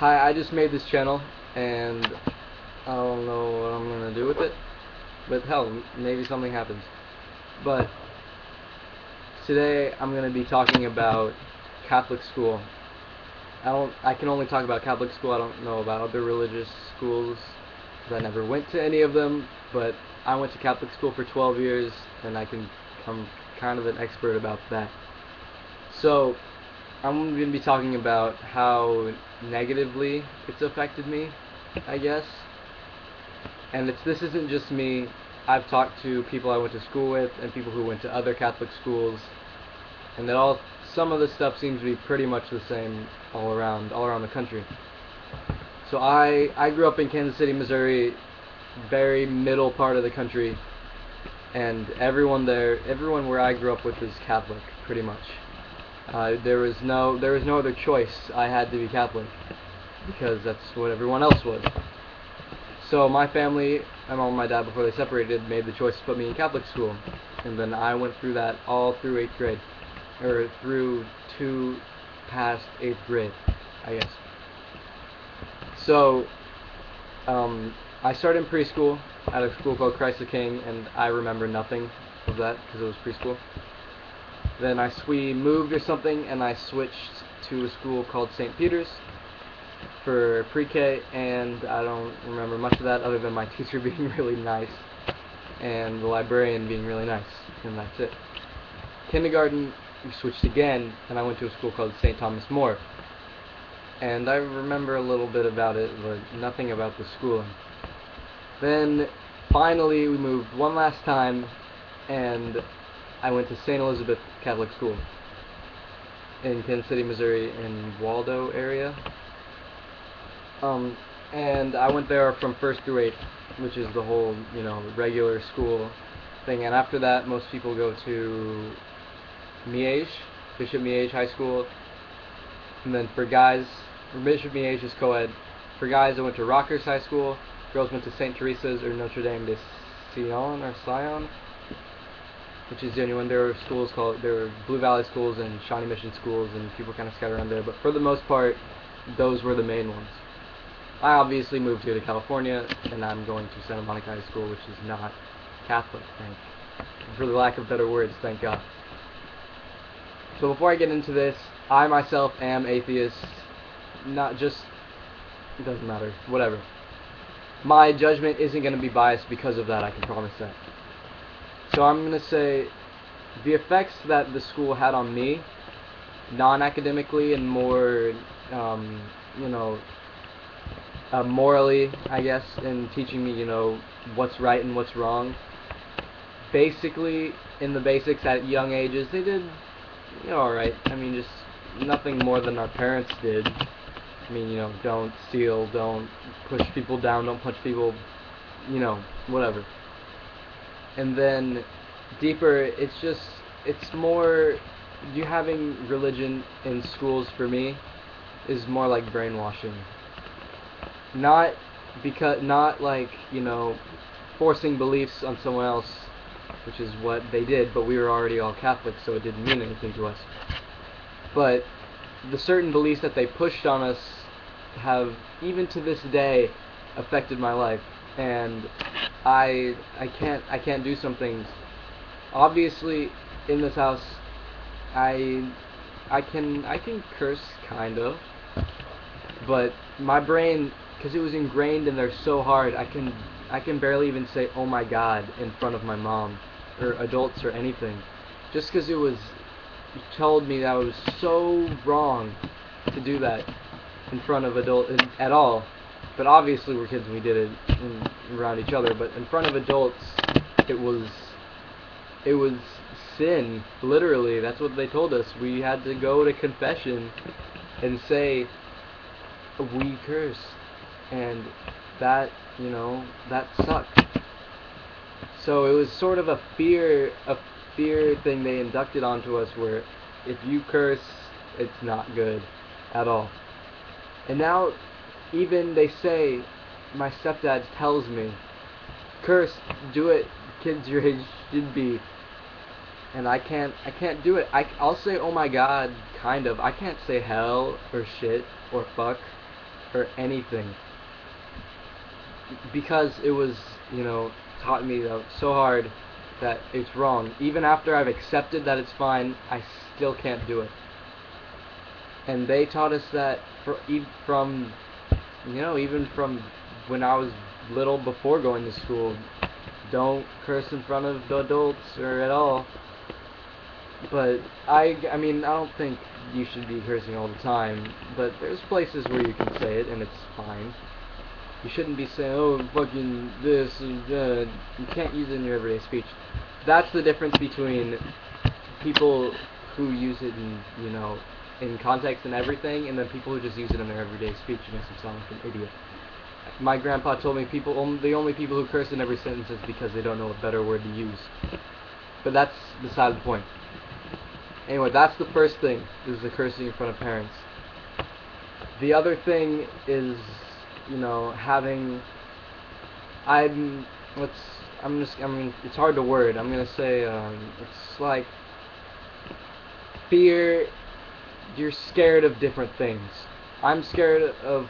Hi, I just made this channel, and I don't know what I'm gonna do with it, but hell, maybe something happens. But today I'm gonna be talking about Catholic school. I can only talk about Catholic school. I don't know about other religious schools, because I never went to any of them, but I went to Catholic school for 12 years, and I'm kind of an expert about that. So, I'm going to be talking about how negatively it's affected me, I guess. And this isn't just me. I've talked to people I went to school with and people who went to other Catholic schools, and some of the stuff seems to be pretty much the same all around the country. So I grew up in Kansas City, Missouri, very middle part of the country, and everyone where I grew up with is Catholic, pretty much. There was no other choice. I had to be Catholic because that's what everyone else was. So my family, my mom and my dad, before they separated, made the choice to put me in Catholic school, and then I went through that all through 8th grade, or through to past 8th grade, I guess. So I started in preschool at a school called Christ the King, and I remember nothing of that because it was preschool. Then we moved or something, and I switched to a school called St. Peter's for pre-K, and I don't remember much of that other than my teacher being really nice and the librarian being really nice, and that's it. Kindergarten, we switched again, and I went to a school called St. Thomas More, and I remember a little bit about it, but nothing about the schooling. Then finally we moved one last time, and I went to St. Elizabeth Catholic School in Kansas City, Missouri, in Waldo area. And I went there from 1st through 8th, which is the whole, regular school thing. And after that, most people go to Miege, Bishop Miege High School. And then for guys, Bishop Miege is co-ed. For guys, I went to Rockers High School. Girls went to St. Teresa's or Notre Dame de Sion, which is the only one. There were Blue Valley schools and Shawnee Mission schools, and people kind of scattered around there. But for the most part, those were the main ones. I obviously moved here to California, and I'm going to Santa Monica High School, which is not Catholic, for the lack of better words, thank God. So before I get into this, I myself am atheist. It doesn't matter, whatever. My judgment isn't going to be biased because of that, I can promise that. So I'm going to say the effects that the school had on me, non-academically and more, morally, I guess, in teaching me, what's right and what's wrong. Basically, in the basics at young ages, they did, alright. I mean, just nothing more than our parents did. I mean, don't steal, don't push people down, don't punch people, whatever. And then, deeper, it's more, you having religion in schools, for me, is more like brainwashing. Not like, forcing beliefs on someone else, which is what they did, but we were already all Catholic, so it didn't mean anything to us. But the certain beliefs that they pushed on us have, even to this day, affected my life, and I can't do some things. Obviously, in this house, I can curse, kind of, but my brain, because it was ingrained in there so hard, I can barely even say "oh my God" in front of my mom or adults or anything, just because it told me that I was so wrong to do that in front of adults at all. But obviously we're kids and we did it around each other. But in front of adults, it was sin. Literally, that's what they told us. We had to go to confession and say we curse, and that that sucked. So it was sort of a fear thing they inducted onto us, where if you curse, it's not good at all. And now, even they say, my stepdad tells me, curse, do it, kids your age should be. And I can't do it. I'll say "oh my God," kind of. I can't say hell or shit or fuck. or anything, because it was, taught me so hard that it's wrong. Even after I've accepted that it's fine, I still can't do it. And they taught us that from, even from when I was little, before going to school. Don't curse in front of the adults or at all. But I mean, I don't think you should be cursing all the time, but there's places where you can say it and it's fine. You shouldn't be saying, oh, fucking this and that. You can't use it in your everyday speech. That's the difference between people who use it in context and everything, and then people who just use it in their everyday speech. It makes them sound like an idiot. My grandpa told me the only people who curse in every sentence is because they don't know a better word to use. But that's beside the point. Anyway, that's the first thing, is the cursing in front of parents. The other thing is, having, it's hard to word. I'm gonna say, it's like fear. You're scared of different things. I'm scared of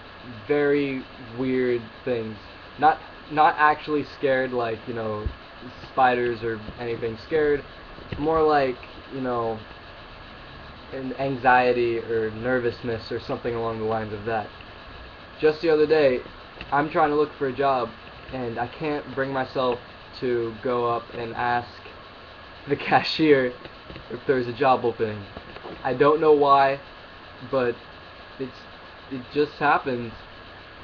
very weird things. Not actually scared like, spiders or anything. Scared more like, an anxiety or nervousness or something along the lines of that. Just the other day, I'm trying to look for a job, and I can't bring myself to go up and ask the cashier if there's a job opening. I don't know why, but it just happens.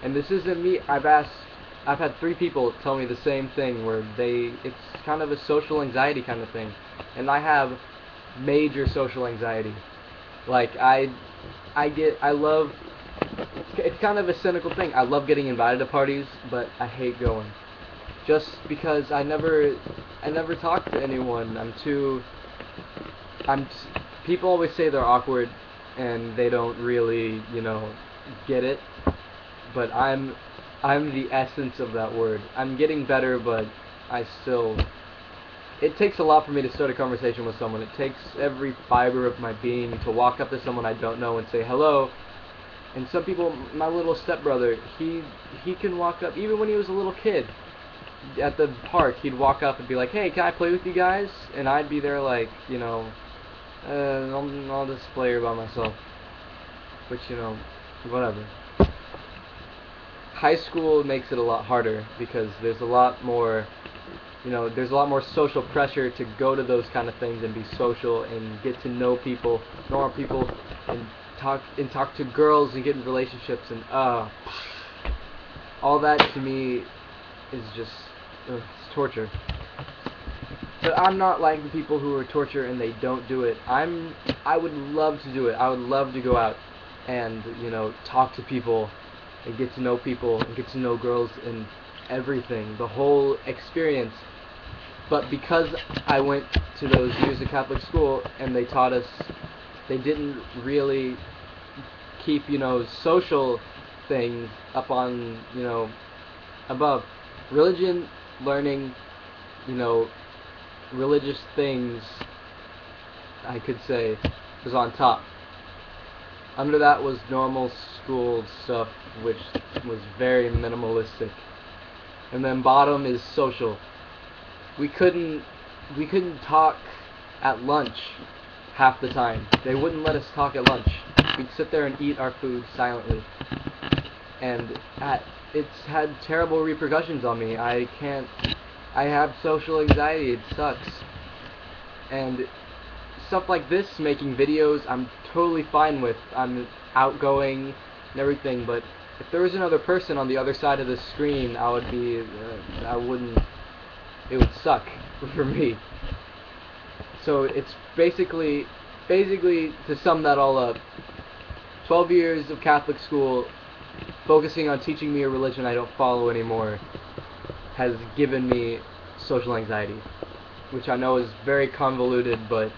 And this isn't me. I've had 3 people tell me the same thing, where it's kind of a social anxiety kind of thing, and I have major social anxiety. Like it's kind of a cynical thing. I love getting invited to parties, but I hate going, just because I never talk to anyone. People always say they're awkward, and they don't really, get it. But I'm the essence of that word. I'm getting better, but it takes a lot for me to start a conversation with someone. It takes every fiber of my being to walk up to someone I don't know and say hello. And some people, my little stepbrother, he can walk up, even when he was a little kid, at the park, he'd walk up and be like, hey, can I play with you guys? And I'd be there like, I'll just play here by myself. Which, whatever. High school makes it a lot harder, because there's a lot more social pressure to go to those kind of things and be social and get to know people, normal people, and talk to girls and get in relationships, and all that to me is just it's torture. But I'm not like the people who are torture and they don't do it. I would love to do it. I would love to go out and talk to people and get to know people and get to know girls and everything, the whole experience. But because I went to those years of Catholic school and they taught us, they didn't really keep, social things up on, above. Religion, learning, religious things, I could say, was on top. Under that was normal school stuff, which was very minimalistic. And then bottom is social. We couldn't talk at lunch half the time. They wouldn't let us talk at lunch. We'd sit there and eat our food silently. And it's had terrible repercussions on me. I have social anxiety. It sucks. And stuff like this, making videos, I'm totally fine with. I'm outgoing and everything, but if there was another person on the other side of the screen, it would suck for me. So it's basically, to sum that all up, 12 years of Catholic school, focusing on teaching me a religion I don't follow anymore, has given me social anxiety, which I know is very convoluted, but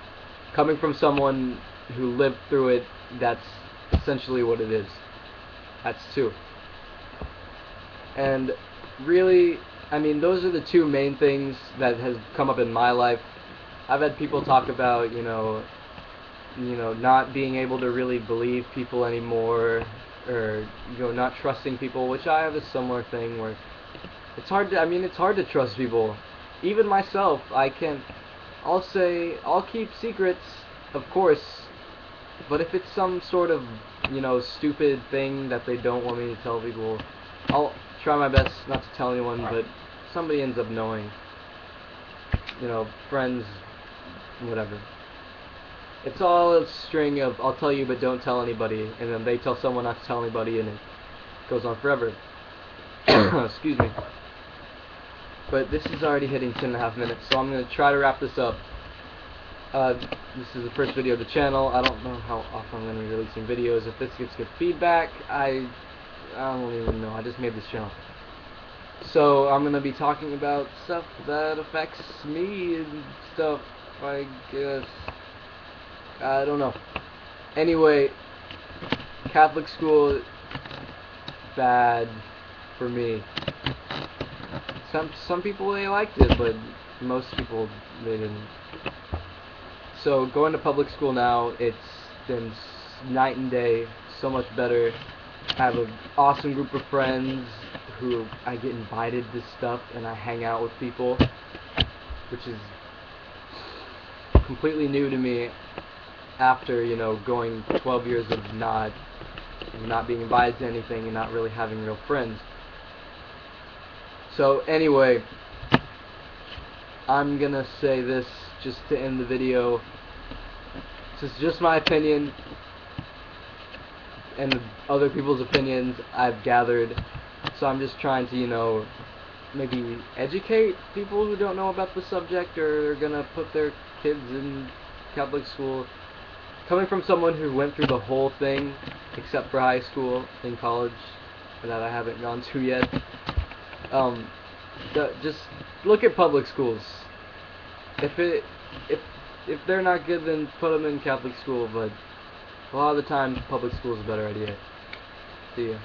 coming from someone who lived through it, that's essentially what it is. That's 2. And really, I mean, those are the 2 main things that has come up in my life. I've had people talk about, not being able to really believe people anymore, or not trusting people, which I have a similar thing where it's hard to, it's hard to trust people. Even myself, I'll keep secrets, of course, but if it's some sort of, stupid thing that they don't want me to tell people, I'll try my best not to tell anyone, but somebody ends up knowing. Friends, whatever. It's all a string of I'll tell you but don't tell anybody, and then they tell someone not to tell anybody, and it goes on forever. Excuse me. But this is already hitting 10.5 minutes, so I'm going to try to wrap this up. This is the first video of the channel. I don't know how often I'm going to be releasing videos. If this gets good feedback, I don't even know. I just made this channel. So I'm going to be talking about stuff that affects me and stuff, I guess. I don't know. Anyway, Catholic school, bad for me. Some people, they liked it, but most people, they didn't. So going to public school now, it's been night and day, so much better. I have an awesome group of friends who I get invited to stuff, and I hang out with people, which is completely new to me after, going 12 years of not being invited to anything and not really having real friends. So anyway, I'm gonna say this just to end the video. This is just my opinion and other people's opinions I've gathered. So I'm just trying to, maybe educate people who don't know about the subject or are gonna put their kids in Catholic school. Coming from someone who went through the whole thing, except for high school and college, that I haven't gone to yet. Just look at public schools. If they're not good, then put them in Catholic school. But a lot of the time, public school is a better idea. See ya.